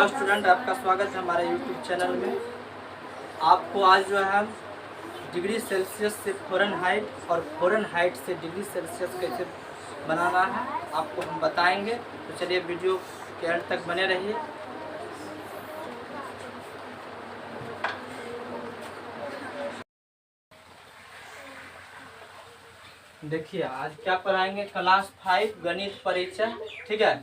Hello student, आपका स्वागत है हमारे यूट्यूब चैनल में। आपको आज जो है हम डिग्री सेल्सियस से फ़ारेनहाइट और फ़ारेनहाइट से डिग्री सेल्सियस कैसे बनाना है आपको हम बताएंगे। तो चलिए वीडियो के अंत तक बने रहिए। देखिए आज क्या पढ़ाएंगे, क्लास 5 गणित परिचय। ठीक है,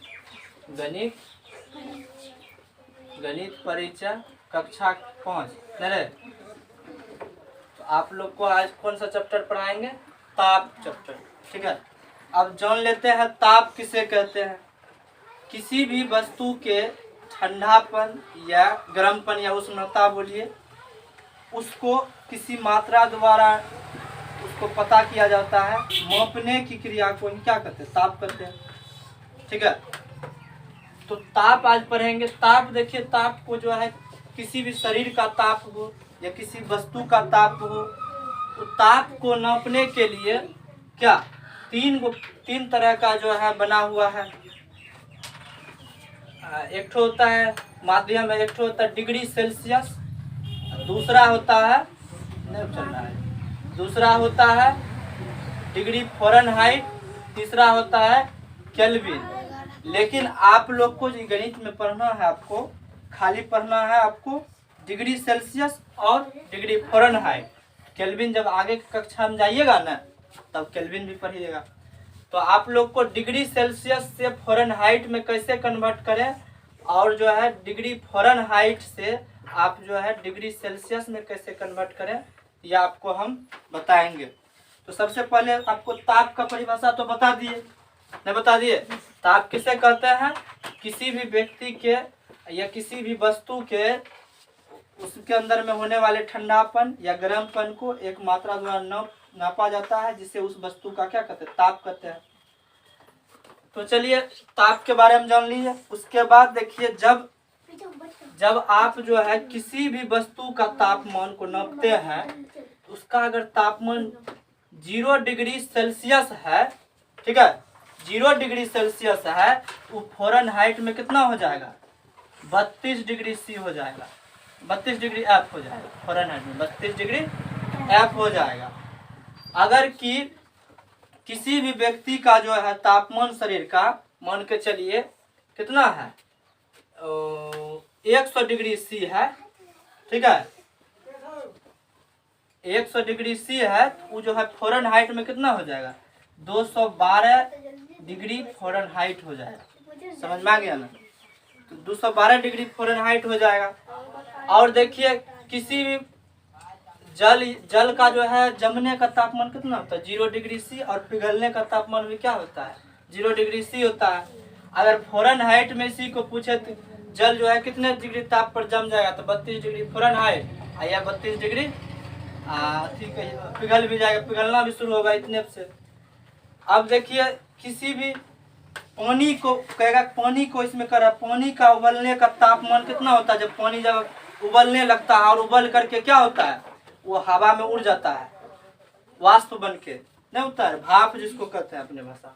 गणित परिचय कक्षा 5। नहीं, तो आप लोग को आज कौन सा चैप्टर पढ़ाएंगे? ताप चैप्टर। ठीक है, अब जान लेते हैं ताप किसे कहते हैं। किसी भी वस्तु के ठंडापन या गर्मपन या उष्णता बोलिए, उसको किसी मात्रा द्वारा उसको पता किया जाता है। मापने की क्रिया को हम क्या कहते हैं? ताप कहते हैं। ठीक है, तो ताप आज पढ़ेंगे। ताप देखिए, ताप को जो है किसी भी शरीर का ताप हो या किसी वस्तु का ताप हो, तो ताप को नापने के लिए क्या तीन तरह का जो है बना हुआ है। एक ठो होता है माध्यम है, एक ठो होता है डिग्री सेल्सियस, दूसरा होता है नहीं चल रहा है, दूसरा होता है डिग्री फ़ारेनहाइट, तीसरा होता है केल्विन। लेकिन आप लोग को जो गणित में पढ़ना है, आपको खाली पढ़ना है आपको डिग्री सेल्सियस और डिग्री फ़ारेनहाइट। केल्विन जब आगे कक्षा में जाइएगा ना, तब केल्विन भी पढ़िएगा। तो आप लोग को डिग्री सेल्सियस से फ़ारेनहाइट में कैसे कन्वर्ट करें और जो है डिग्री फ़ारेनहाइट से आप जो है डिग्री सेल्सियस में कैसे कन्वर्ट करें, यह आपको हम बताएंगे। तो सबसे पहले आपको ताप का परिभाषा तो बता दिए, नहीं बता दिए? ताप किसे कहते हैं? किसी भी व्यक्ति के या किसी भी वस्तु के उसके अंदर में होने वाले ठंडापन या गर्मपन को एक मात्रा द्वारा नापा जाता है, जिसे उस वस्तु का क्या कहते हैं? ताप कहते हैं। तो चलिए ताप के बारे में जान लीजिए। उसके बाद देखिए, जब आप जो है किसी भी वस्तु का तापमान को नापते हैं, उसका अगर तापमान 0 डिग्री सेल्सियस है, ठीक है, 0 डिग्री सेल्सियस है, तो फ़ारेनहाइट में कितना हो जाएगा? 32 डिग्री सी हो जाएगा, 32 डिग्री एफ हो जाएगा। फ़ारेनहाइट में 32 डिग्री एफ हो जाएगा। अगर कि किसी भी व्यक्ति का जो है तापमान शरीर का मान के चलिए कितना है, 100 डिग्री सी है, ठीक है, 100 डिग्री सी है, तो वो जो है फ़ारेनहाइट में कितना हो जाएगा? 212 डिग्री फ़ारेनहाइट हो जाएगा। समझ में आ गया ना? तो 212 डिग्री फ़ारेनहाइट हो जाएगा। और देखिए किसी भी जल का जो है जमने का तापमान कितना होता है? 0 डिग्री सी, और पिघलने का तापमान भी क्या होता है? 0 डिग्री सी होता है। अगर फ़ारेनहाइट में इसी को पूछे तो जल जो है कितने डिग्री ताप पर जम जाएगा? तो 32 डिग्री फ़ारेनहाइट या 32 डिग्री ठीक है, पिघल भी जाएगा, पिघलना भी शुरू होगा इतने से। अब देखिए किसी भी पानी को कहेगा, पानी को इसमें करा, पानी का उबलने का तापमान कितना होता है? जब पानी जब उबलने लगता है और उबल करके क्या होता है, वो हवा में उड़ जाता है, वाष्प बन के नहीं होता है, भाप जिसको कहते हैं अपने भाषा।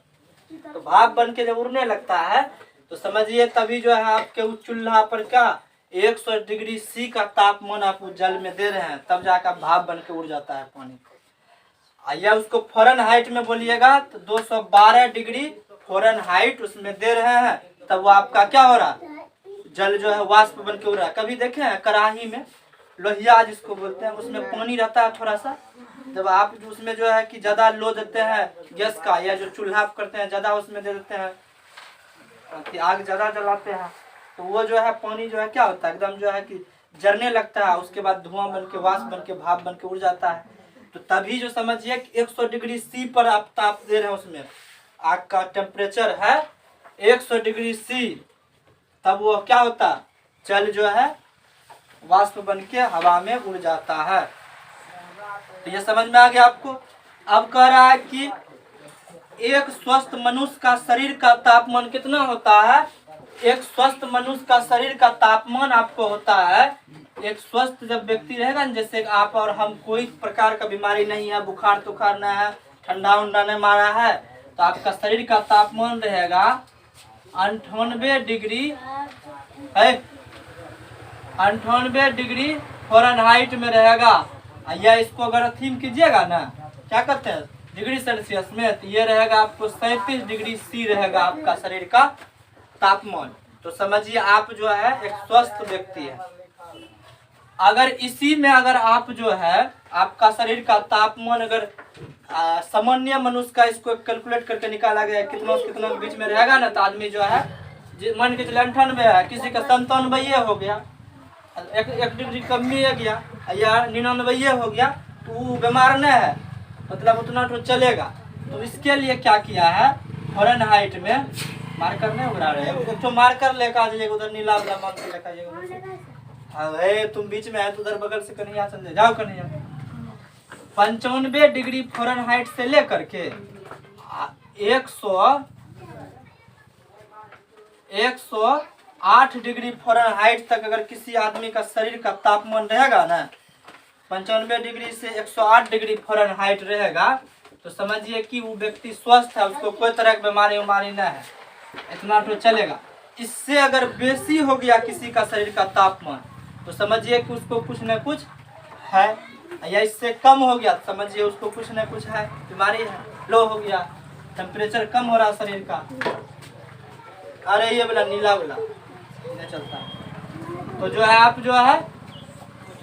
तो भाप बन के जब उड़ने लगता है तो समझिए तभी जो है आपके उस चूल्हा पर क्या 100 डिग्री सी का तापमान आप उस जल में दे रहे हैं, तब जाकर भाप बन के उड़ जाता है पानी। या उसको फ़ारेनहाइट में बोलिएगा तो 212 डिग्री फ़ारेनहाइट उसमें दे रहे हैं, तब वो आपका क्या हो रहा है? जल जो है वाष्प बन के उड़ रहा है। कभी देखे हैं कढ़ाई में लोहिया जिसको बोलते हैं, उसमें पानी रहता है थोड़ा सा, जब आप उसमें जो है कि ज़्यादा लो देते हैं गैस का, या जो चूल्हा करते हैं ज़्यादा उसमें दे देते हैं कि आग ज़्यादा जलाते हैं, तो वो जो है पानी जो है क्या होता है, एकदम जो है कि जलने लगता है, उसके बाद धुआं बन के वाष्प बन के भाप बन के उड़ जाता है। तो तभी जो समझिए कि 100 डिग्री सी पर आप ताप दे रहे हैं, उसमें आग का टेम्परेचर है 100 डिग्री सी, तब वो क्या होता है? जल जो है वाष्प बन के हवा में उड़ जाता है। तो ये समझ में आ गया आपको? अब कह रहा है कि एक स्वस्थ मनुष्य का शरीर का तापमान कितना होता है? एक स्वस्थ मनुष्य का शरीर का तापमान आपको होता है, एक स्वस्थ जब व्यक्ति रहेगा ना, जैसे आप और हम, कोई प्रकार का बीमारी नहीं है, बुखार तुखार नहीं है, ठंडा उंडा नहीं मारा है, तो आपका शरीर का तापमान रहेगा 98 डिग्री है 98 डिग्री फ़ारेनहाइट में रहेगा। या इसको अगर थीम कीजिएगा ना, क्या कहते हैं, डिग्री सेल्सियस में, तो ये रहेगा आपको 37 डिग्री सी रहेगा आपका शरीर का तापमान। तो समझिए आप जो है एक स्वस्थ व्यक्ति है। अगर इसी में अगर आप जो है आपका शरीर का तापमान अगर सामान्य मनुष्य का इसको कैलकुलेट करके निकाला गया कितना कितना के बीच में रहेगा ना, तो आदमी जो है मान के चले 98 है, किसी का 97 हो गया, एक डिग्री कमी है गया, या 99 हो गया, तो वो बीमार नहीं है, मतलब उतना तो चलेगा। तो इसके लिए क्या किया है, फ़ारेनहाइट में मार्कर नहीं उड़ा रहे हैं, तो मार्कर लेकर आ जाइएगा उधर, नीला वाला मार्कर लेकर आइएगा। अरे तुम बीच में है तो उधर बगल से कन्हैया चल जाओ कन्हैया। 95 डिग्री फ़ारेनहाइट से लेकर के 108 डिग्री फ़ारेनहाइट तक अगर किसी आदमी का शरीर का तापमान रहेगा ना, 95 डिग्री से 108 डिग्री फ़ारेनहाइट रहेगा, तो समझिए कि वो व्यक्ति स्वस्थ है, उसको कोई तरह की बीमारी उमारी नहीं है, इतना तो चलेगा। इससे अगर बेसी हो गया किसी का शरीर का तापमान, तो समझिए कि उसको कुछ न कुछ है, या इससे कम हो गया तो समझिए उसको कुछ न कुछ है, बीमारी है, लो हो गया, टेम्परेचर कम हो रहा शरीर का। अरे ये वाला नीला वाला नहीं चलता। तो जो है आप जो है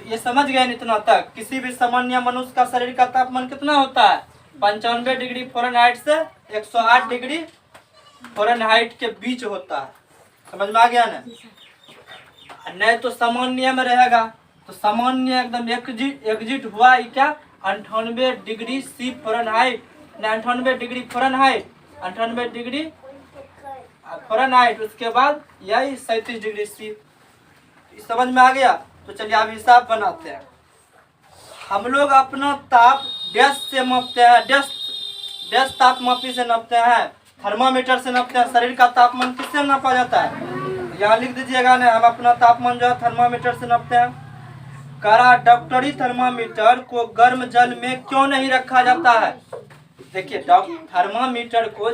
ये समझ गए इतना तक, किसी भी सामान्य मनुष्य का शरीर का तापमान कितना होता है, 95 डिग्री फ़ारेनहाइट से 108 डिग्री फ़ारेनहाइट के बीच होता है। समझ में आ गया ना? नहीं तो सामान्य में रहेगा, तो सामान्य एकदम एग्जिट हुआ ये क्या, 98 degree C Fahrenheit, 98 degree Fahrenheit, 98 degree Fahrenheit, उसके बाद यही 37 डिग्री सी। समझ में आ गया? तो चलिए अब हिसाब बनाते हैं। हम लोग अपना ताप डैश से मापते हैं, डैश तापमापी से नापते हैं, थर्मामीटर से नापते हैं। शरीर का तापमान किससे नापा जाता है, यहाँ लिख दीजिएगा ना, हम अपना तापमान जो है थर्मामीटर से नापते हैं। करा डॉक्टरी थर्मामीटर को गर्म जल में क्यों नहीं रखा जाता है? देखिए थर्मामीटर को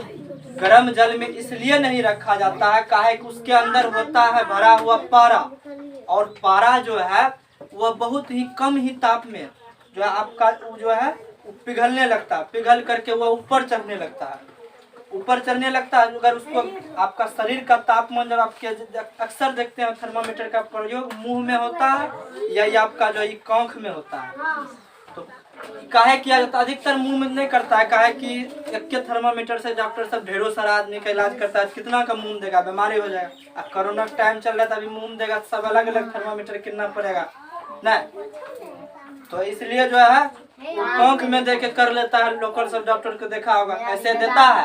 गर्म जल में इसलिए नहीं रखा जाता है, काहे कि उसके अंदर होता है भरा हुआ पारा, और पारा जो है वह बहुत ही कम ही ताप में जो है आपका जो है पिघलने लगता है, पिघल करके वह ऊपर चढ़ने लगता है, ऊपर चढ़ने लगता है। अगर उसको आपका शरीर का तापमान जब आपके अक्सर देखते हैं थर्मामीटर का प्रयोग मुंह में होता है या आपका जो है आँख में होता है। तो काहे किया जाता है, अधिकतर मुंह में नहीं करता है, काहे कि एक के थर्मामीटर से डॉक्टर सब ढेरों सारा आदमी का इलाज करता है, कितना का मुंह देगा, बीमारी हो जाएगा। अब कोरोना का टाइम चल रहा था, अभी मुंह देगा तो सब अलग अलग थर्मामीटर कितना पड़ेगा नहीं, तो इसलिए जो है आँख में दे के कर लेता है। लोकल सब डॉक्टर को देखा होगा, ऐसे देता है,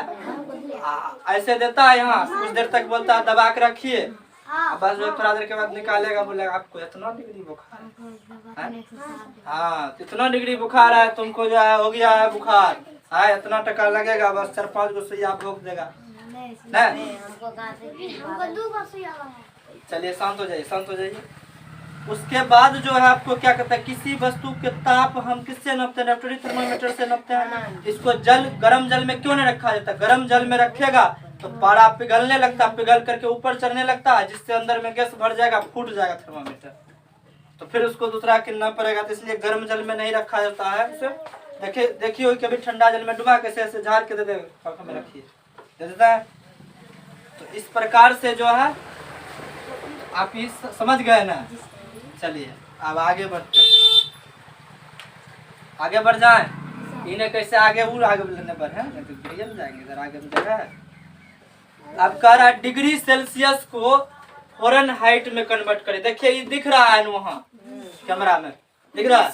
ऐसे देता है, यहाँ कुछ देर तक बोलता है दबा के रखिए, बस थोड़ा देर के बाद निकालेगा, बोलेगा आपको इतना डिग्री बुखार है, हाँ इतना डिग्री बुखार है, तुमको जो है हो गया है बुखार, हाँ इतना टका लगेगा, बस 4-5 गो सुइया भोग देगा नहीं। चलिए शांत हो जाइए, शांत हो जाइए। उसके बाद जो है आपको क्या कहता है, किसी वस्तु के ताप हम किससे नापते हैं, डॉक्टरी थर्मामीटर से नापते हैं। इसको गर्म जल में क्यों नहीं रखा जाता, गर्म जल में रखेगा तो पारा पिघलने लगता है, पिघल करके ऊपर चढ़ने लगता है, जिससे अंदर में गैस भर जाएगा, फूट जाएगा थर्मामीटर, तो फिर उसको दूसरा किनना पड़ेगा। तो इसलिए गर्म जल में नहीं रखा जाता है उसे। देखिए कभी ठंडा जल में डुबा कैसे ऐसे झाड़ के दे दे में रखिए, दे देता है। तो इस प्रकार से जो है आप ये समझ गए ना। चलिए अब आगे बढ़ते, आगे बढ़ जाए, इन्हें कैसे आगे आगे बढ़ने पर है, तो गिर जाएंगे, इधर आगे जगह है। अब कह रहा है डिग्री सेल्सियस को फ़ारेनहाइट में कन्वर्ट करें। देखिए ये दिख रहा है वहाँ कैमरा में, दिख रहा है?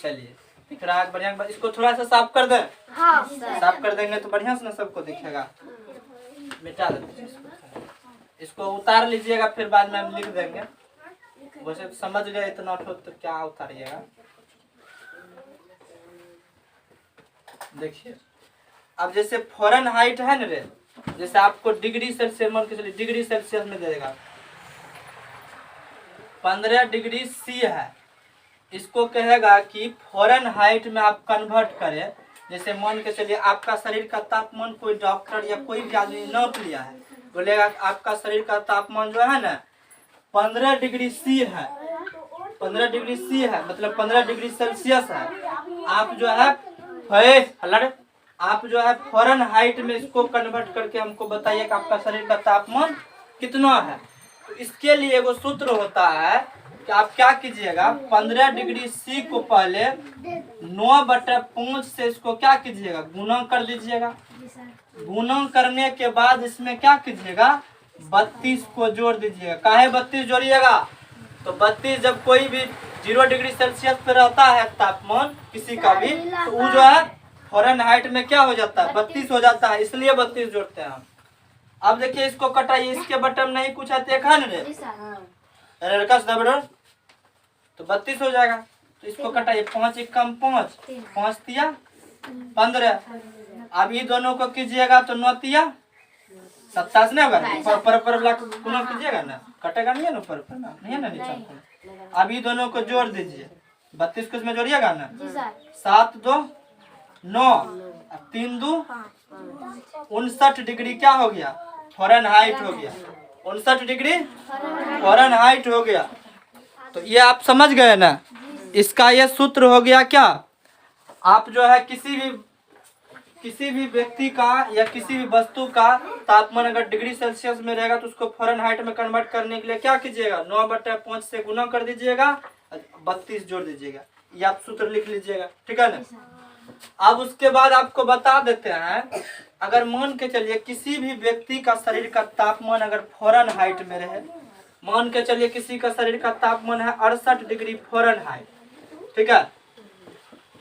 चलिए दिख रहा है, बढ़िया। इसको थोड़ा सा साफ कर दें, साफ कर देंगे तो बढ़िया से ना सबको दिखेगा। मिटा देते, इसको उतार लीजिएगा, फिर बाद में हम लिख देंगे। वैसे समझ गए इतना तो क्या उतारिएगा। देखिए अब जैसे फ़ारेनहाइट है ना रे, जैसे आपको डिग्री सेल्सियस मान के चलिए, डिग्री सेल्सियस में दे देगा 15 डिग्री सी है, इसको कहेगा कि फ़ारेनहाइट में आप कन्वर्ट करें। जैसे मान के चलिए आपका शरीर का तापमान कोई डॉक्टर या कोई भी आदमी नाप लिया है, बोलेगा आपका शरीर का तापमान जो है ना 15 डिग्री सी है, 15 डिग्री सी है, मतलब 15 डिग्री सेल्सियस है। आप जो है आप जो है फ़ारेनहाइट में इसको कन्वर्ट करके हमको बताइए कि आपका शरीर का तापमान कितना है। तो इसके लिए एगो सूत्र होता है कि आप क्या कीजिएगा, 15 डिग्री सी को पहले 9/5 से इसको क्या कीजिएगा, गुना कर दीजिएगा। गुना करने के बाद इसमें क्या कीजिएगा, 32 को जोड़ दीजिएगा। काहे 32 जोड़िएगा, तो 32 जब कोई भी 0 डिग्री सेल्सियस पे रहता है तापमान किसी का भी, तो वो जो है फ़ारेनहाइट में क्या हो जाता है, 32 हो जाता है, इसलिए 32 जोड़ते हैं हम। अब देखिए इसको कटाइए, इसके बटन नहीं कुछ है देखा रे तो 32 हो जाएगा। तो इसको कटाइए, 5 एकम 5, 5 तिया 15। अब ये दोनों को कीजिएगा तो 9 तिया 27 नहीं होगा, पर गुना कीजिएगा ना, कटेगा नहीं है ना, पर ना नहीं है ना नीचे। अब ये दोनों को जोड़ दीजिए, 32 को इसमें जोड़िएगा ना, 7 2 9, 3 2 59 डिग्री क्या हो गया, फ़ारेनहाइट हो गया। 59 डिग्री फ़ारेनहाइट हो गया। तो ये आप समझ गए ना, इसका ये सूत्र हो गया क्या, आप जो है किसी भी व्यक्ति का या किसी भी वस्तु का तापमान अगर डिग्री सेल्सियस में रहेगा तो उसको फ़ारेनहाइट में कन्वर्ट करने के लिए क्या कीजिएगा, 9/5 से गुना कर दीजिएगा, 32 जोड़ दीजिएगा। ये आप सूत्र लिख लीजिएगा, ठीक है ना। अब उसके बाद आपको बता देते हैं, अगर मान के चलिए किसी भी व्यक्ति का शरीर का तापमान अगर फ़ारेनहाइट में रहे, मान के चलिए किसी का शरीर का तापमान है 68 डिग्री फ़ारेनहाइट, ठीक है,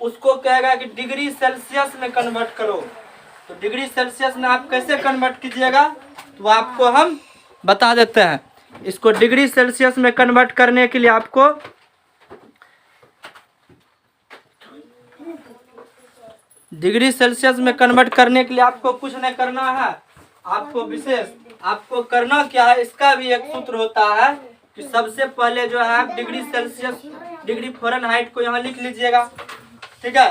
उसको कहेगा कि डिग्री सेल्सियस में कन्वर्ट करो। तो डिग्री सेल्सियस में आप कैसे कन्वर्ट कीजिएगा, तो आपको हम बता देते हैं। इसको डिग्री सेल्सियस में कन्वर्ट करने के लिए आपको कुछ नहीं करना है, आपको विशेष आपको करना क्या है, इसका भी एक सूत्र होता है कि सबसे पहले जो है आप डिग्री सेल्सियस डिग्री फ़ारेनहाइट को यहाँ लिख लीजिएगा, ठीक है।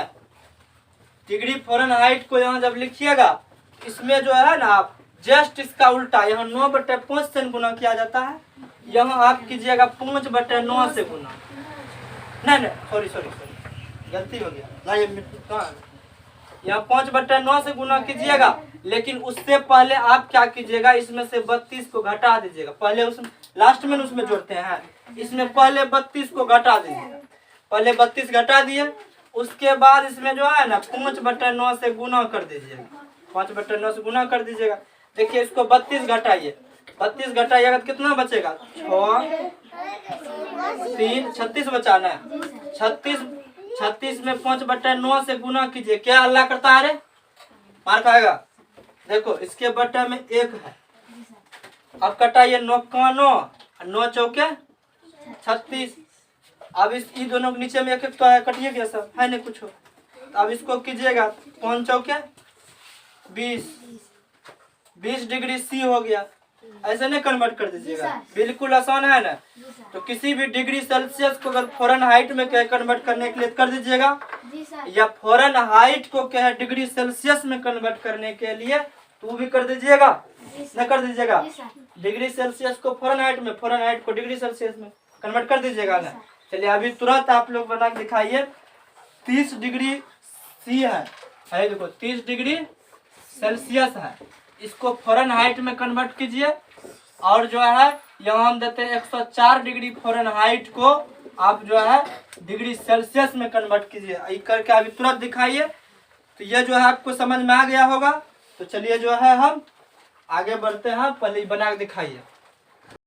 डिग्री फ़ारेनहाइट को यहाँ जब लिखिएगा, इसमें जो है ना आप जस्ट इसका उल्टा, यहाँ 9/5 से गुना किया जाता है, यहाँ आप कीजिएगा 5/9 से गुना। नहीं सॉरी गलती हो गया, यहाँ 5/9 से गुना कीजिएगा। लेकिन उससे पहले आप क्या कीजिएगा, इसमें से 32 को घटा दीजिएगा। पहले उसमें लास्ट में उसमें जोड़ते हैं, इसमें पहले 32 को घटा दीजिए। पहले 32 घटा दिए, उसके बाद इसमें जो है ना 5/9 से गुना कर दीजिएगा, 5/9 से गुना कर दीजिएगा। देखिए इसको 32 घटाइए, 32 घटाइएगा तो कितना बचेगा, 6 3 36 बचा ना, 36 में 5/9 से गुना कीजिए, क्या अल्लाह करता है रे, मार खाएगा। देखो इसके बटे में 1 है, अब कटाइए 9 का 9, 9 चौके 36। अब इस दोनों के नीचे में 1 तो है, कटिए गया सब है नहीं कुछ। अब इसको कीजिएगा 5 चौके 20 डिग्री सी हो गया। ऐसे नहीं कन्वर्ट कर दीजिएगा, बिल्कुल आसान है ना। तो किसी भी डिग्री सेल्सियस को अगर फ़ारेनहाइट में क्या कन्वर्ट करने के लिए कर दीजिएगा, या फ़ारेनहाइट को क्या है डिग्री सेल्सियस में कन्वर्ट करने के लिए तो भी कर दीजिएगा, न कर दीजिएगा। डिग्री सेल्सियस को फ़ारेनहाइट में, फ़ारेनहाइट को डिग्री सेल्सियस में कन्वर्ट कर दीजिएगा ना। चलिए अभी तुरंत आप लोग बना के दिखाइए। 30 डिग्री सी है, देखो 30 डिग्री सेल्सियस है, इसको फ़ारेनहाइट में कन्वर्ट कीजिए। और जो है यहाँ हम देते हैं 104 डिग्री फ़ारेनहाइट को आप जो है डिग्री सेल्सियस में कन्वर्ट कीजिए। ये करके अभी तुरंत दिखाइए। तो ये जो है आपको समझ में आ गया होगा। तो चलिए जो है हम आगे बढ़ते हैं, पहले बना के दिखाइए।